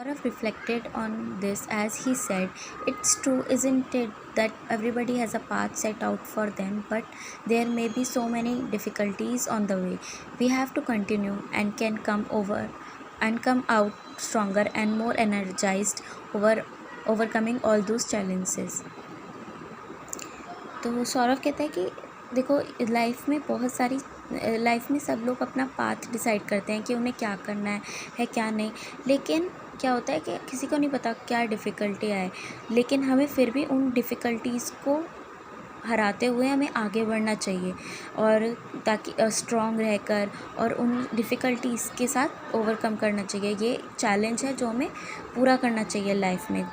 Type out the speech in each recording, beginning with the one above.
Gaurav reflected on this as he said, "It's true, isn't it, that everybody has a path set out for them, but there may be so many difficulties on the way. We have to continue and can come over and come out stronger and more energized over overcoming all those challenges." तो सौरभ कहता है कि देखो, life में सब लोग अपना path decide करते हैं कि उन्हें क्या करना है क्या नहीं। लेकिन क्या होता है कि किसी को नहीं पता क्या डिफ़िकल्टी आए, लेकिन हमें फिर भी उन डिफ़िकल्टीज़ को हराते हुए हमें आगे बढ़ना चाहिए, और ताकि स्ट्रॉन्ग रहकर और उन डिफ़िकल्टीज़ के साथ ओवरकम करना चाहिए। ये चैलेंज है जो हमें पूरा करना चाहिए लाइफ में।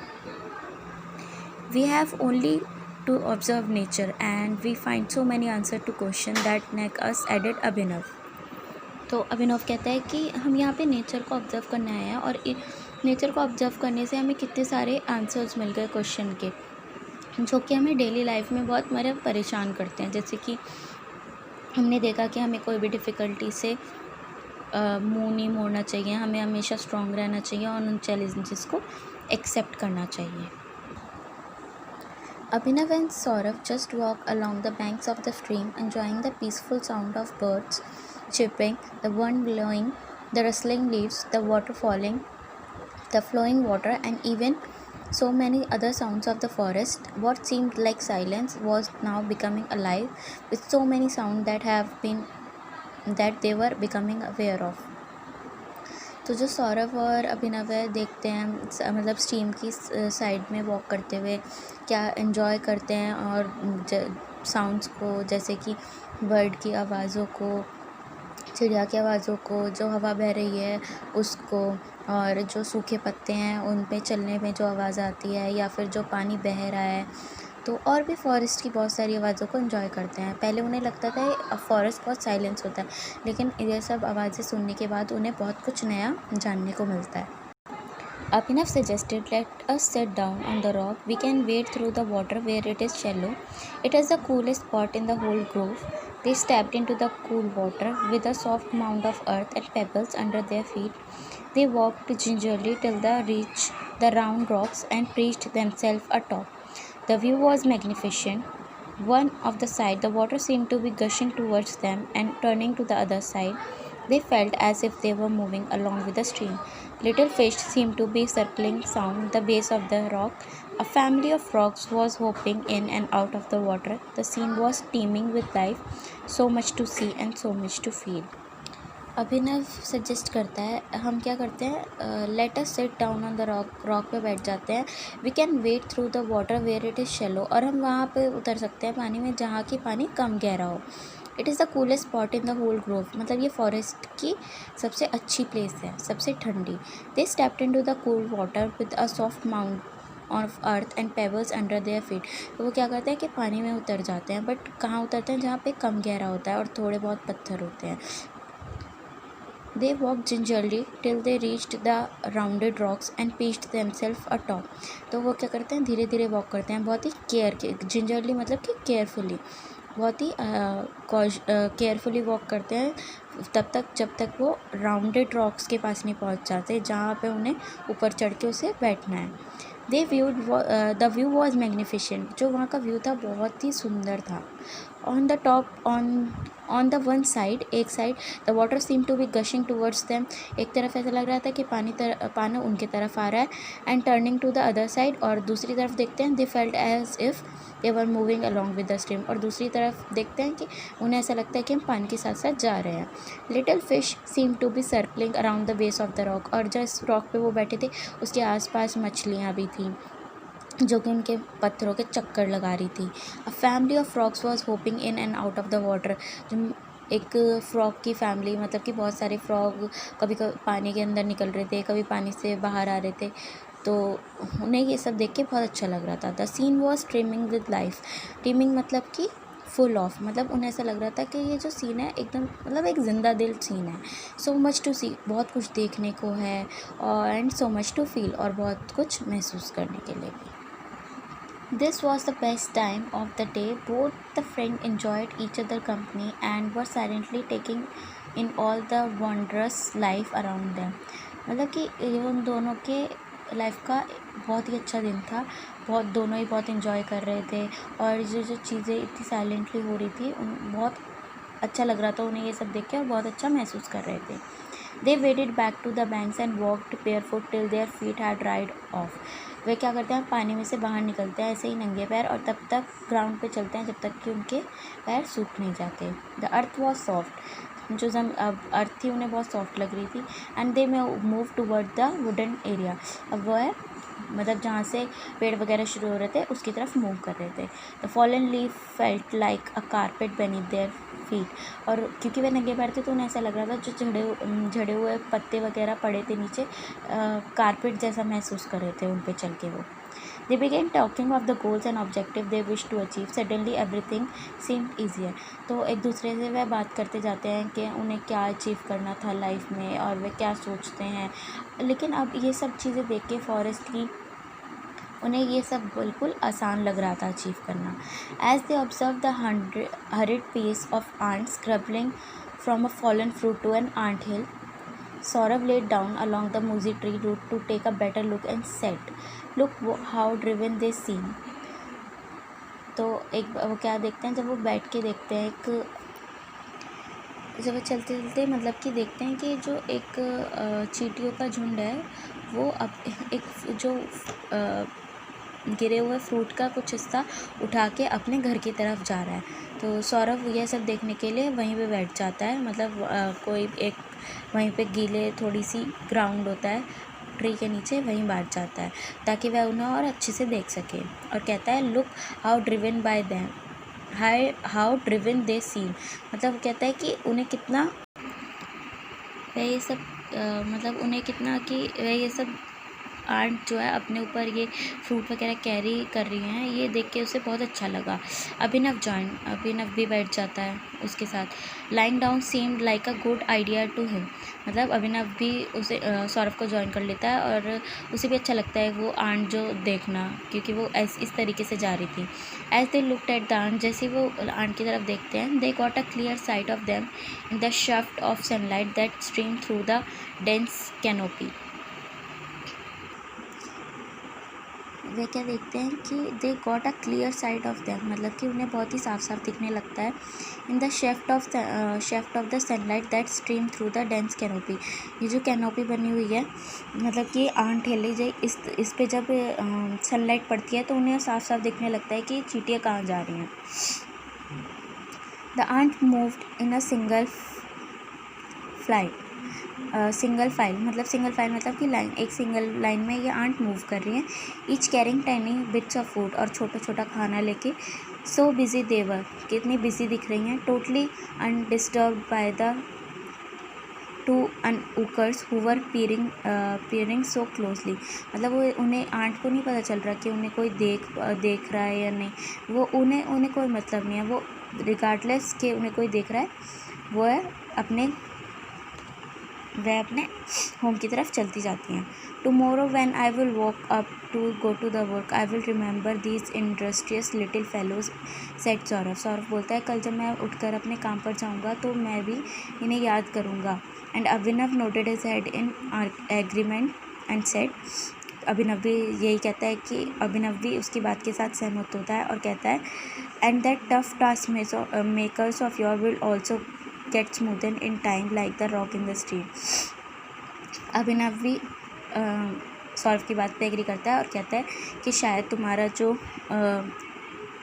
We have only to observe nature and we find so many answers to question that make us, added अभिनव। तो अभिनव कहता है कि हम यहाँ पे नेचर को ऑब्ज़र्व करने आए हैं, और नेचर को ऑब्ज़र्व करने से हमें कितने सारे आंसर्स मिल गए क्वेश्चन के, जो कि हमें डेली लाइफ में बहुत परेशान करते हैं। जैसे कि हमने देखा कि हमें कोई भी डिफ़िकल्टी से मुँह नहीं मोड़ना चाहिए, हमें हमेशा स्ट्रॉन्ग रहना चाहिए और उन चैलेंजेस को एक्सेप्ट करना चाहिए। Abhinav and Saurav just walk along the banks of the stream, enjoying the peaceful sound of birds chirping, the wind blowing, the rustling leaves, the water falling, the flowing water, and even so many other sounds of the forest. What seemed like silence was now becoming alive with so many sounds that they were becoming aware of. तो जो सौरभ और अभिनव है, देखते हैं मतलब stream की side में walk करते हुए क्या एंजॉय करते हैं, और साउंड्स को, जैसे कि बर्ड की आवाज़ों को, चिड़िया की आवाज़ों को, जो हवा बह रही है उसको, और जो सूखे पत्ते हैं उन पे चलने में जो आवाज़ आती है, या फिर जो पानी बह रहा है, तो और भी फॉरेस्ट की बहुत सारी आवाज़ों को एंजॉय करते हैं। पहले उन्हें लगता था फॉरेस्ट बहुत साइलेंस होता है, लेकिन ये सब आवाज़ें सुनने के बाद उन्हें बहुत कुछ नया जानने को मिलता है। Abhinav suggested, "Let us sit down on the rock. We can wade through the water where it is shallow. It is the coolest spot in the whole grove." They stepped into the cool water with a soft mound of earth and pebbles under their feet. They walked gingerly till they reached the round rocks and perched themselves atop. The view was magnificent. One of the side, the water seemed to be gushing towards them, and turning to the other side, they felt as if they were moving along with the stream. Little fish seemed to be circling round the base of the rock. A family of frogs was hopping in and out of the water. The scene was teeming with life, so much to see and so much to feel. Abhinav suggest करता है, हम क्या करते हैं, let us sit down on the rock पे बैठ जाते हैं। We can wade through the water where it is shallow, और हम वहाँ पे उतर सकते हैं पानी में जहाँ की पानी कम गहरा हो। It is the coolest spot in the whole grove, मतलब ये फॉरेस्ट की सबसे अच्छी प्लेस है, सबसे ठंडी। They stepped into the cool water with a soft mount of earth and pebbles under their feet. तो वो क्या करते हैं कि पानी में उतर जाते हैं, बट कहाँ उतरते हैं, जहाँ पे कम गहरा होता है और थोड़े बहुत पत्थर होते हैं। They walked gingerly till they reached the rounded rocks and perched themselves atop. तो वो क्या करते हैं, धीरे धीरे वॉक करते हैं, बहुत ही gingerly मतलब कि केयरफुली, बहुत ही केयरफुली वॉक करते हैं तब तक जब तक वो राउंडेड रॉक्स के पास नहीं पहुंच जाते, जहाँ पे उन्हें ऊपर चढ़ के उसे बैठना है। They viewed the view was magnificent, जो वहाँ का व्यू था बहुत ही सुंदर था। On the top on the one side, एक side, the water seem to be gushing towards them, एक तरफ ऐसा लग रहा था कि पानी उनके तरफ आ रहा है, and turning to the other side, और दूसरी तरफ देखते हैं, they felt as if they were moving along with the stream, और दूसरी तरफ देखते हैं कि उन्हें ऐसा लगता है कि हम पानी के साथ साथ जा रहे हैं। Little fish seem to be circling around the base of the rock, और जिस रॉक पे वो बैठे थे उसके आसपास मछलियाँ भी थी जो कि उनके पत्थरों के चक्कर लगा रही थी। A family of frogs was hoping in and out of the water, जो एक फ्रॉग की फैमिली, मतलब कि बहुत सारे फ्रॉग कभी कभी पानी के अंदर निकल रहे थे, कभी पानी से बाहर आ रहे थे, तो उन्हें ये सब देख के बहुत अच्छा लग रहा था। The scene was trimming with life, trimming मतलब कि फुल ऑफ, मतलब उन्हें ऐसा लग रहा था कि ये जो सीन है एकदम मतलब एक ज़िंदा दिल सीन है। सो मच टू सी, बहुत कुछ देखने को है, और and so much to feel, और बहुत कुछ महसूस करने के लिए भी। This was the best time of the day. Both the friends enjoyed each other's company and were silently taking in all the wondrous life around them. मतलब कि ये उन दोनों के लाइफ का बहुत ही अच्छा दिन था। दोनों ही बहुत इन्जॉय कर रहे थे, और जो चीज़ें इतनी साइलेंटली हो रही थी बहुत अच्छा लग रहा था उन्हें ये सब देख के, और बहुत अच्छा महसूस कर रहे थे। They waded back to the banks and walked barefoot till their feet had dried off. वे क्या करते हैं, पानी में से बाहर निकलते हैं ऐसे ही नंगे पैर, और तब तक ग्राउंड पे चलते हैं जब तक कि उनके पैर सूख नहीं जाते। द अर्थ वॉज सॉफ्ट, जो अर्थ थी उन्हें बहुत सॉफ्ट लग रही थी। And they move toward the wooden area, अब वह मतलब जहाँ से पेड़ वगैरह शुरू हो रहे थे उसकी तरफ मूव कर रहे थे। The fallen leaf felt like a carpet beneath their feet, और क्योंकि वे नंगे पैर थे तो उन्हें ऐसा लग रहा था जो झड़े हुए पत्ते वगैरह पड़े थे नीचे, कारपेट जैसा महसूस कर रहे थे उन पे चल के वो। They began talking of the goals and objectives they wished to achieve. Suddenly everything seemed easier. तो एक दूसरे से वह बात करते जाते हैं कि उन्हें क्या अचीव करना था लाइफ में और वे क्या सोचते हैं। लेकिन अब ये सब चीज़ें देख के फॉरेस्ट की उन्हें ये सब बिल्कुल आसान लग रहा था अचीव करना। As they observe the hurried pace of ants scrabbling from a fallen fruit to an ant hill, Saurav laid down along the mossy tree root to take a better look and said, "Look how driven they seem." तो एक वो क्या देखते हैं, जब वो बैठ के देखते हैं जब वो चलते चलते मतलब कि देखते हैं कि जो एक चींटियों का झुंड है वो अब एक जो गिरे हुए फ्रूट का कुछ हिस्सा उठा के अपने घर की तरफ जा रहा है। तो सौरभ यह सब देखने के लिए वहीं पे बैठ जाता है, मतलब कोई एक वहीं पे गीले थोड़ी सी ग्राउंड होता है ट्री के नीचे, वहीं बैठ जाता है ताकि वह उन्हें और अच्छे से देख सके, और कहता है look how driven by them, how driven they seem, मतलब कहता है कि उन्हें कितना वह ये सब मतलब उन्हें कितना कि वह ये सब आंट जो है अपने ऊपर ये फ्रूट वगैरह कैरी कर रही हैं, ये देख के उसे बहुत अच्छा लगा। अभिनव भी बैठ जाता है उसके साथ। Lying down seemed like a good idea to him, मतलब अभिनव भी उसे सौरभ को ज्वाइन कर लेता है और उसे भी अच्छा लगता है वो आंट जो देखना, क्योंकि वो इस तरीके से जा रही थी। As they looked at the ant, जैसे वो आंट की तरफ देखते हैं, they got a clear sight of them in the shaft of sunlight that stream through the dense canopy. वे क्या देखते हैं कि they got a clear sight of them, मतलब कि उन्हें बहुत ही साफ साफ दिखने लगता है। In the shaft of the sunlight that stream through the dense canopy, ये जो कैनोपी बनी हुई है मतलब कि आंट हिली जाए इस पे जब सनलाइट पड़ती है तो उन्हें साफ साफ दिखने लगता है कि चींटियाँ कहाँ जा रही हैं। The ant moved in a single file मतलब कि लाइन, एक सिंगल लाइन में ये आंट मूव कर रही हैं, each carrying tiny bits of food, और छोटा छोटा खाना लेके। सो बिजी देवर, कितनी बिजी दिख रही हैं। Totally undisturbed by the two onlookers who were peering so closely, मतलब वो उन्हें आंट को नहीं पता चल रहा कि उन्हें कोई देख रहा है या नहीं, वो उन्हें कोई मतलब नहीं है, वो रिगार्डलेस के उन्हें कोई देख रहा है, वह अपने होम की तरफ चलती जाती हैं। Tomorrow when I will walk up to go to the work I will remember these industrious little fellows, said Saurabh बोलता है कल जब मैं उठकर अपने काम पर जाऊंगा तो मैं भी इन्हें याद करूंगा। And Abhinav noted his head in agreement and said, Abhinav भी यही कहता है कि अभिनव भी उसकी बात के साथ सहमत होता है और कहता है and that tough task makers of your will also get smoothened in time like the rock in the stream। अभिनव भी सौरभ की बात पे एग्री करता है और कहता है कि शायद तुम्हारा जो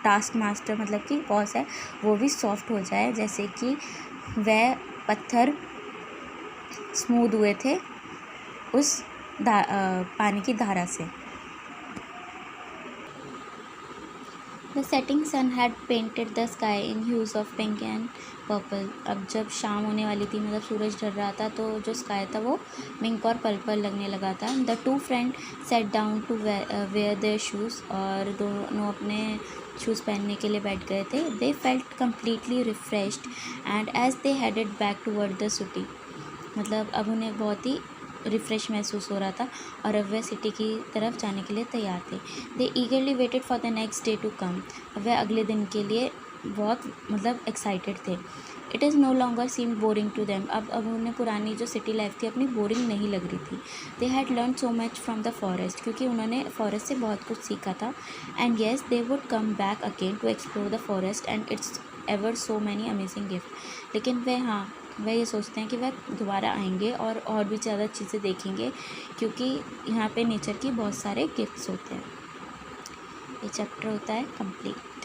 टास्क मास्टर मतलब कि बॉस है वो भी सॉफ्ट हो जाए जैसे कि वह पत्थर स्मूथ हुए थे उस पानी की धारा से। The setting sun had painted the sky in hues of pink and purple। अब जब शाम होने वाली थी मतलब सूरज ढल रहा था तो जो स्काई था वो पिंक और पर्पल लगने लगा था। The two friend sat down to wear their shoes, और दोनों अपने शूज़ पहनने के लिए बैठ गए थे। They felt completely refreshed and as they headed back toward the city, मतलब अब उन्हें बहुत ही रिफ़्रेश महसूस हो रहा था और अब वह सिटी की तरफ जाने के लिए तैयार थे। They eagerly waited for the next day to come, वह अगले दिन के लिए बहुत मतलब एक्साइटेड थे। It is no longer seem boring to them. अब उन्हें पुरानी जो सिटी लाइफ थी अपनी बोरिंग नहीं लग रही थी। They had learn so much from the forest, क्योंकि उन्होंने फॉरेस्ट से बहुत कुछ सीखा था। And yes they would come back again to explore the forest and its ever so many amazing gift. लेकिन वह ये सोचते हैं कि वह दोबारा आएंगे और भी ज़्यादा चीज़ें देखेंगे, क्योंकि यहाँ पे नेचर की बहुत सारे गिफ्ट्स होते हैं। ये चैप्टर होता है कंप्लीट।